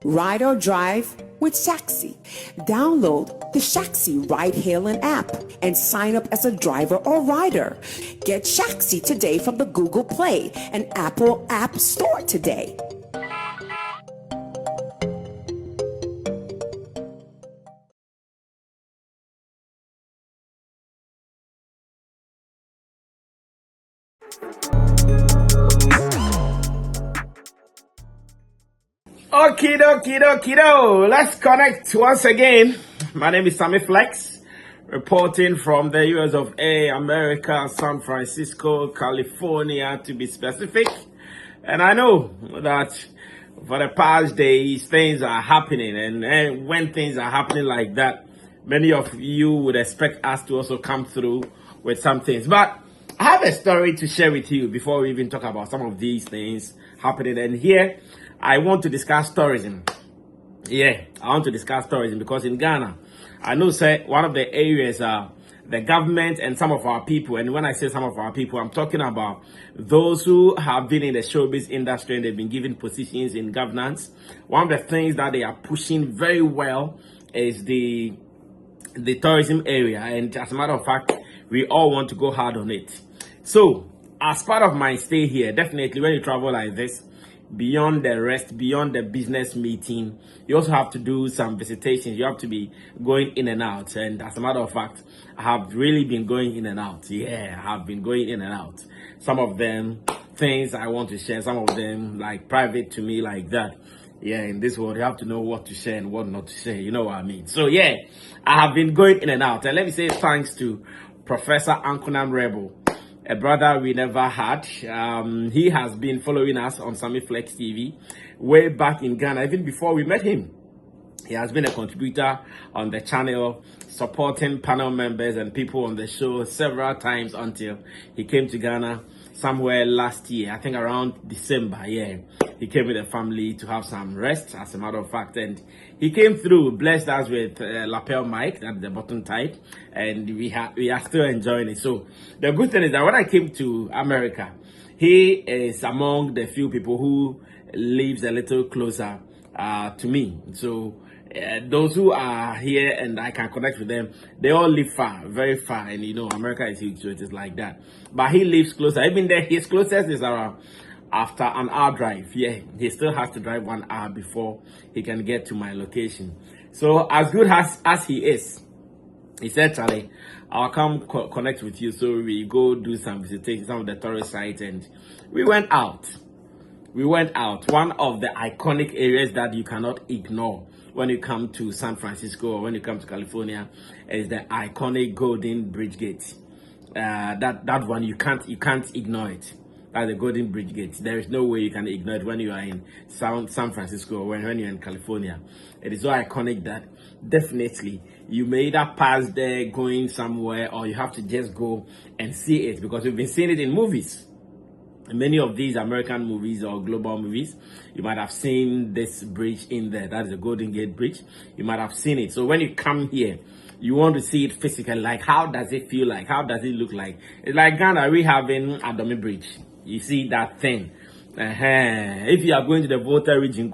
Ride or drive with Shaxi. Download the Shaxi ride-hailing app and sign up as a driver or rider. Get Shaxi today from the Google Play and Apple App Store today. Okie. Let's connect once again. My name is Sammy Flex, reporting from the US of A, America, San Francisco, California, to be specific. And I know that for the past days, things are happening. And when things are happening like that, many of you would expect us to also come through with some things. But I have a story to share with you before we even talk about some of these things happening. And here, I want to discuss tourism. I want to discuss tourism because in Ghana, I know one of the areas the government and some of our people, and when I say some of our people, I'm talking about those who have been in the showbiz industry and they've been given positions in governance. One of the things that they are pushing very well is the tourism area, and as a matter of fact, we all want to go hard on it. So, as part of my stay here, definitely when you travel like this, beyond the rest, beyond the business meeting, you also have to do some visitations. You have to be going in and out. And as a matter of fact, I have really been going in and out. I have been going in and out. Some of them, things I want to share. Some of them, like private to me, like that. In this world, you have to know what to share and what not to share. You know what I mean? So, I have been going in and out. And let me say thanks to Professor Ankunam Rebel, a brother we never had. He has been following us on Sammy Flex TV way back in Ghana, even before we met him. He has been a contributor on the channel, supporting panel members and people on the show several times until he came to Ghana somewhere last year, I think around December. He came with a family to have some rest, as a matter of fact, and he came through, blessed us with lapel mic at the bottom type, and we are still enjoying it. So the good thing is that when I came to America, he is among the few people who lives a little closer to me. So those who are here and I can connect with them, they all live far, very far, and America is huge, so it is like that. But he lives closer. Even there, his closest is around after an hour drive. He still has to drive 1 hour before he can get to my location. So as good as he is, he said, Charlie, I'll come connect with you. So we go do some visitation, some of the tourist sites, and we went out. One of the iconic areas that you cannot ignore when you come to San Francisco or when you come to California is the iconic Golden Bridge Gate. That one you can't ignore it. That's the Golden Bridge Gate. There is no way you can ignore it when you are in San Francisco or when you're in California. It is so iconic that definitely you may either pass there going somewhere or you have to just go and see it, because we've been seeing it in movies. Many of these American movies or global movies, you might have seen this bridge in there. That is the Golden Gate Bridge. You might have seen it. So when you come here, you want to see it physically. Like, how does it feel like? How does it look like? It's like Ghana, we having Adomi Bridge. You see that thing. If you are going to the Volta region,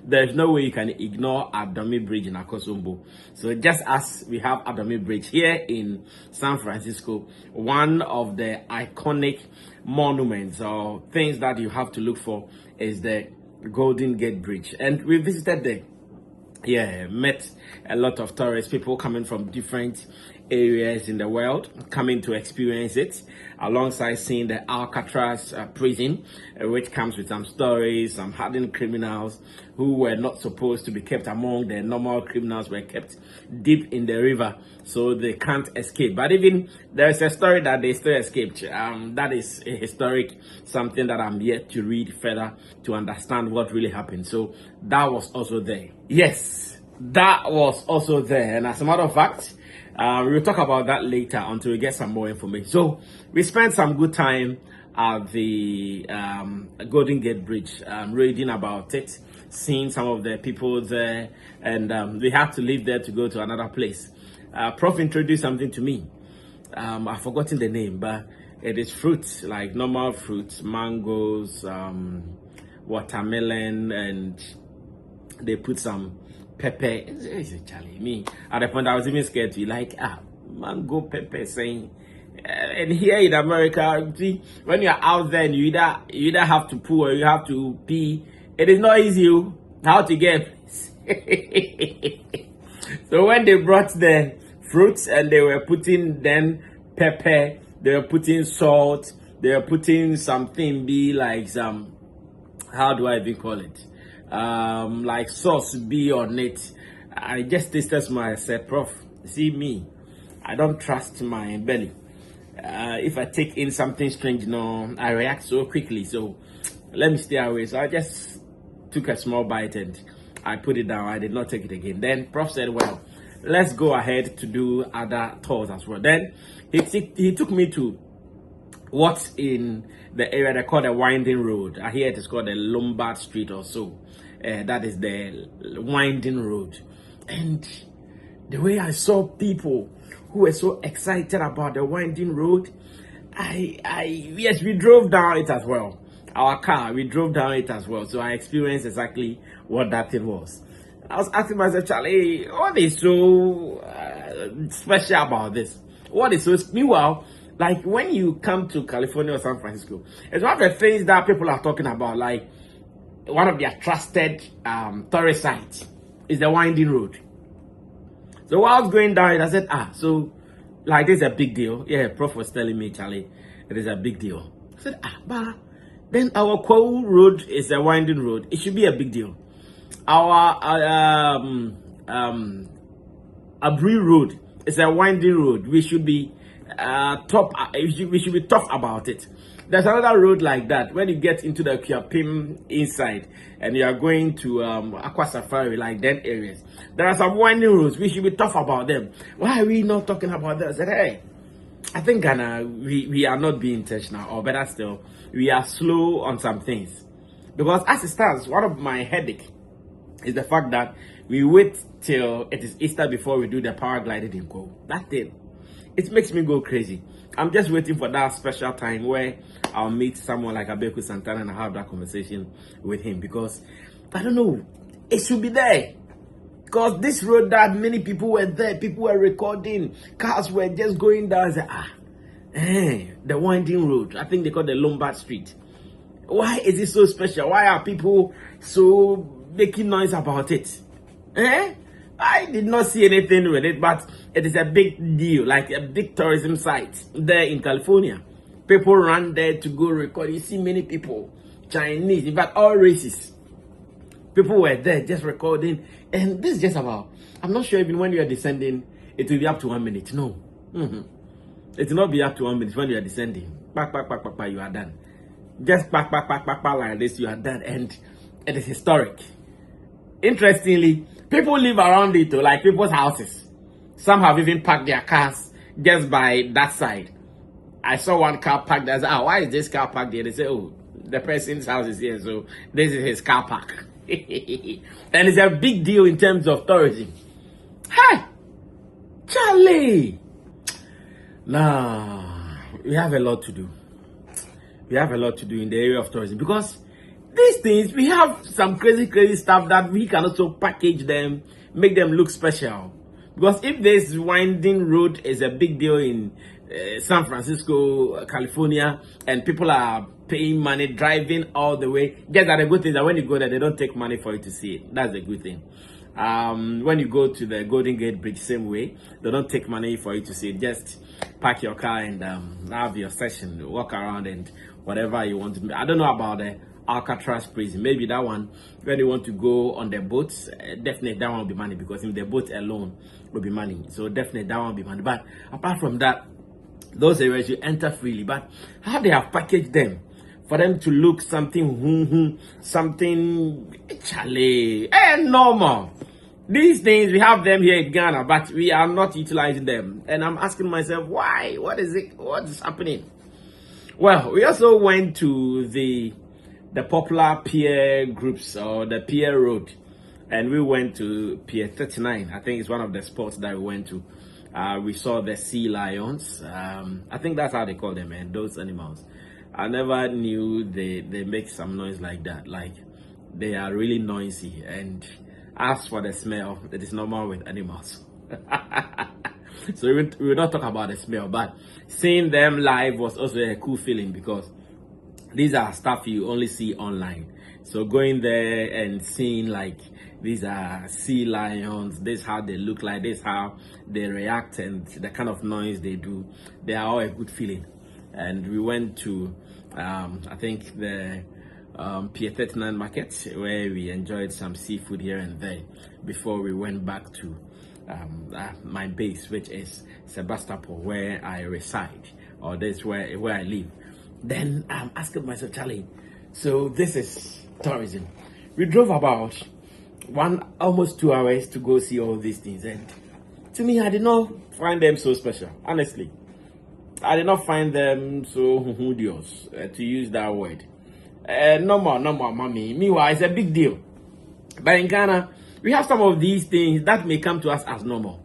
there's no way you can ignore Adomi Bridge in Akosombo. So just as we have Adomi Bridge here in San Francisco, one of the iconic monuments or things that you have to look for is the Golden Gate Bridge. And we visited there. Met a lot of tourists, people coming from different areas in the world, coming to experience it, alongside seeing the Alcatraz prison, which comes with some stories, some hardened criminals who were not supposed to be kept among the normal criminals, were kept deep in the river, so they can't escape. But even there is a story that they still escaped. That is a historic, something that I'm yet to read further to understand what really happened. So that was also there. Yes, that was also there. And as a matter of fact, we will talk about that later until we get some more information. So we spent some good time at the Golden Gate Bridge, reading about it, seeing some of the people there, and we had to leave there to go to another place. Prof introduced something to me. I've forgotten the name, but it is fruits, like normal fruits, mangoes, watermelon, and they put some pepper. It's Charlie. Me at the point I was even scared to be like, mango pepper saying. And here in America, see, when you're out there and you either have to poo or you have to pee, it is not easy how to get. So when they brought the fruits and they were putting then pepper, they were putting salt, they were putting something be like some, how do I even call it? Like sauce be on it. I just tasted my, I said, Prof, see me, I don't trust my belly. If I take in something strange, no, I react so quickly. So let me stay away. So I just took a small bite and I put it down. I did not take it again. Then Prof said, well, let's go ahead to do other tours as well. Then he took me to what's in the area they call the Winding Road. I hear it is called the Lombard Street or so. That is the Winding Road. And the way I saw people who were so excited about the Winding Road, yes, we drove down it as well. Our car, we drove down it as well. So I experienced exactly what that thing was. I was asking myself, Charlie, what is so special about this? What is so, meanwhile, like when you come to California or San Francisco, it's one of the things that people are talking about, like one of their trusted tourist sites is the Winding Road. So while I was going down it, I said, so like this is a big deal. Yeah, Prof was telling me, Charlie, it is a big deal. I said, but then our Kwau Road is a Winding Road. It should be a big deal. Our Abri Road is a Winding Road. We should be we should be tough about it. There's another road like that when you get into the Kiapim inside and you are going to Aqua Safari, like that areas. There are some winding roads. We should be tough about them. Why are we not talking about that? I said, hey, I think Ghana, we are not being intentional, or better still, we are slow on some things. Because as it stands, one of my headache is the fact that we wait till it is Easter before we do the paragliding in Go. That thing, it makes me go crazy. I'm just waiting for that special time where I'll meet someone like Abeku Santana and have that conversation with him, because I don't know, it should be there. Because this road that many people were there, people were recording, cars were just going down. The Winding Road, I think they call it the Lombard Street. Why is it so special? Why are people so making noise about it? I did not see anything with it, but it is a big deal, like a big tourism site there in California. People run there to go record. You see many people, Chinese, in fact, all races. People were there just recording. And this is just about, I'm not sure even when you are descending, it will be up to 1 minute. No. It will not be up to 1 minute when you are descending. Back, you are done. Just back, like this, you are done. And it is historic. Interestingly, people live around it, like people's houses. Some have even parked their cars just by that side. I saw one car parked there. I said, why is this car parked there? They say, the person's house is here, so this is his car park. And it's a big deal in terms of tourism. Hey, Charlie! Nah, we have a lot to do. We have a lot to do in the area of tourism, because these things, we have some crazy stuff that we can also package them, make them look special. Because if this Winding Road is a big deal in San Francisco, California, and people are paying money, driving all the way, just that the good thing is that when you go there, they don't take money for you to see it. That's a good thing. When you go to the Golden Gate Bridge, same way, they don't take money for you to see it. Just park your car and have your session, walk around and whatever you want to do. I don't know about the Alcatraz prison. Maybe that one, when you want to go on the boats, definitely that one will be money, because in the boat alone will be money. So definitely that one will be money. But apart from that, those areas you enter freely. But how they have packaged them for them to look something something Charlie normal. These things, we have them here in Ghana, but we are not utilizing them. And I'm asking myself, why? What is it? What is happening? Well, we also went to the popular pier groups, or the pier road, and we went to Pier 39. I think it's one of the spots that we went to. We saw the sea lions. I think that's how they call them, man, those animals. I never knew they make some noise like that. Like, they are really noisy. And as for the smell, it is normal with animals. So we will not talk about the smell, but seeing them live was also a cool feeling because these are stuff you only see online. So going there and seeing like these are sea lions, this how they look like, this how they react, and the kind of noise they do, they are all a good feeling. And we went to I think the Pier 39 market where we enjoyed some seafood here and there before we went back to my base, which is Sebastopol, where I reside, or this where I live. Then I'm asking myself, Charlie, so this is tourism. We drove about almost 2 hours to go see all these things, and to me, I did not find them so special. Honestly, I did not find them so hudious, to use that word. No more, mommy. Meanwhile, it's a big deal. But in Ghana, we have some of these things that may come to us as normal.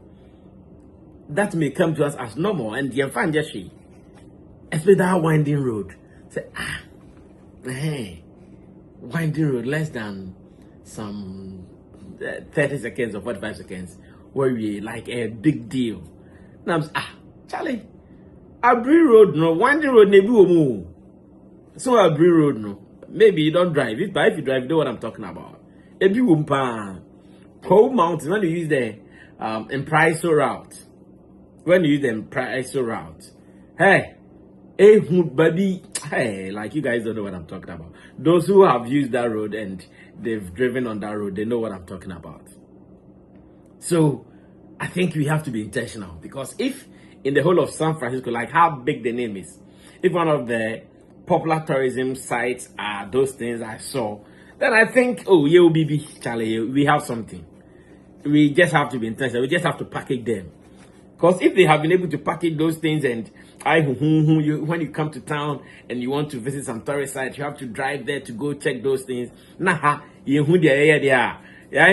And you find just especially that winding road. Say, hey, winding road, less than some 30 seconds or 45 seconds, where we like a big deal. Now I'm Charlie, Abri Road, no, winding road, maybe move. So Abri Road, no, maybe you don't drive it, but if you drive, you know what I'm talking about. Ebi Wumpa, Pole Mountain, when you use the Impriso route, hey. Baby, hey, like you guys don't know what I'm talking about. Those who have used that road and they've driven on that road, they know what I'm talking about. So I think we have to be intentional, because if in the whole of San Francisco, like how big the name is, if one of the popular tourism sites are those things I saw, then I think, Charlie, we have something. We just have to be intentional. We just have to package them. Because if they have been able to package those things, and when you come to town and you want to visit some tourist sites, you have to drive there to go check those things. I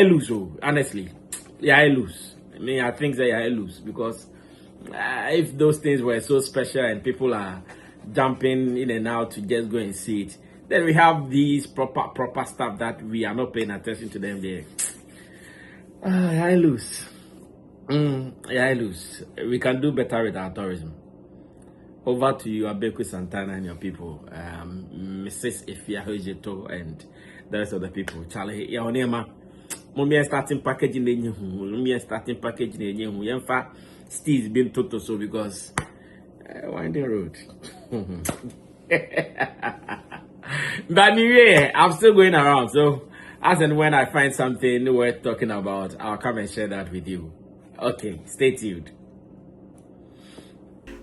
lose, honestly. I lose. I think that I lose, because if those things were so special and people are jumping in and out to just go and see it, then we have these proper stuff that we are not paying attention to them there. I lose. I lose. We can do better with our tourism. Over to you, Abeku Santana and your people, Mrs. Ifia Hojeto and the rest of the people. Charlie, Mummy starting packaging in you. Yemfa Steve's been total so because winding road. But anyway, I'm still going around. So as and when I find something worth talking about, I'll come and share that with you. Okay, stay tuned.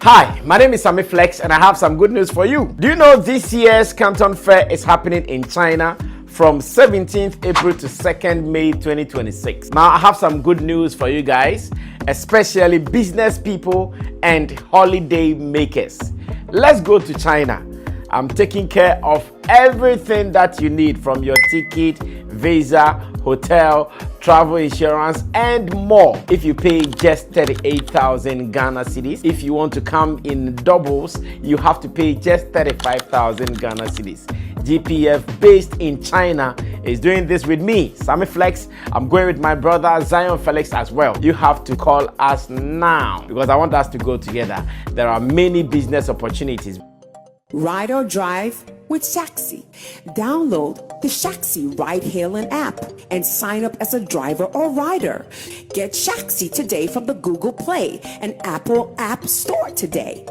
Hi, my name is Sammy Flex, and I have some good news for you. Do you know this year's Canton Fair is happening in China from 17th April to 2nd May 2026? Now, I have some good news for you guys, especially business people and holiday makers. Let's go to China. I'm taking care of everything that you need, from your ticket, visa, hotel, travel insurance, and more. If you pay just 38,000 Ghana cedis, if you want to come in doubles, you have to pay just 35,000 Ghana cedis. GPF, based in China, is doing this with me, Sammy Flex. I'm going with my brother Zion Felix as well. You have to call us now, because I want us to go together. There are many business opportunities. Ride or drive with Shaxi. Download the Shaxi ride-hailing app and sign up as a driver or rider. Get Shaxi today from the Google Play and Apple App Store today.